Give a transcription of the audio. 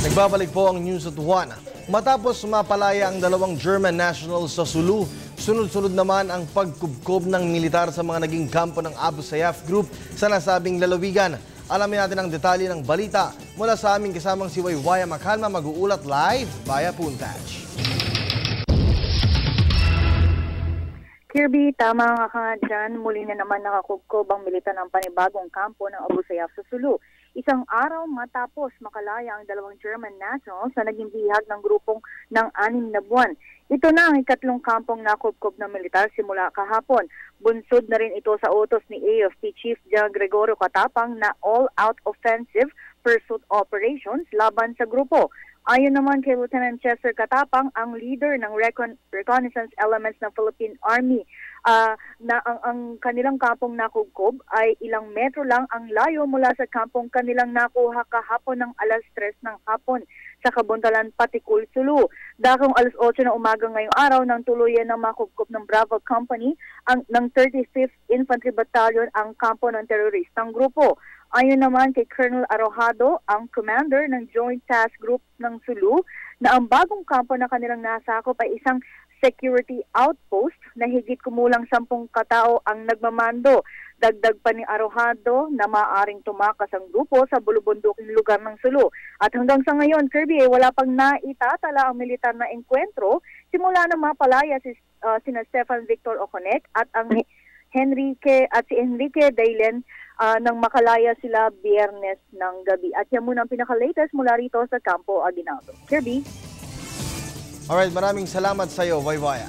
Nagbabalik po ang News at 1. Matapos mapalaya ang dalawang German nationals sa Sulu, sunod-sunod naman ang pagkubkob ng militar sa mga naging kampo ng Abu Sayyaf Group sa nasabing lalawigan. Alamin natin ang detalye ng balita mula sa aming kasamang si Waywaya Makalma, mag-uulat live via Puntaj. Kirby, tama nga ka dyan. Muli na naman nakakubkob ang militar ng panibagong kampo ng Abu Sayyaf sa Sulu. Isang araw matapos makalaya ang dalawang German nationals sa naging bihag ng grupong ng 6 na buwan. Ito na ang ikatlong kampong nakubkob ng militar simula kahapon. Bunsod na rin ito sa utos ni AFP Chief General Gregorio Katapang na all-out offensive pursuit operations laban sa grupo. Ayon naman kay Lieutenant Chester Katapang, ang leader ng reconnaissance elements ng Philippine Army, na ang kanilang kampong nakubkob ay ilang metro lang ang layo mula sa kampong kanilang nakuha kahapon ng alas 3 ng hapon sa Kabuntalan, Patikul, Sulu. Dakong alas 8 ng umaga ngayong araw nang tuluyan ng makubkob ng Bravo Company ng 35th Infantry Battalion ang kampo ng teroristang grupo. Ayon naman kay Colonel Arojado, ang commander ng Joint Task Group ng Sulu, na ang bagong kampo na kanilang nasakop ay isang security outpost na higit kumulang 10 katao ang nagmamando. Dagdag pa ni Arojado na maaaring tumakas ang grupo sa bulubunduking lugar ng Sulu. At hanggang sa ngayon, Kirby, wala pang naitatala ang militar na engkwentro simula na mapalaya sina Stefan Victor Oconek at si Enrique Dailen nang makalaya sila Biyernes ng gabi. At yan muna ang pinaka-latest mula rito sa Campo Aguinaldo. Kirby? Alright, maraming salamat sa iyo, Waywaya.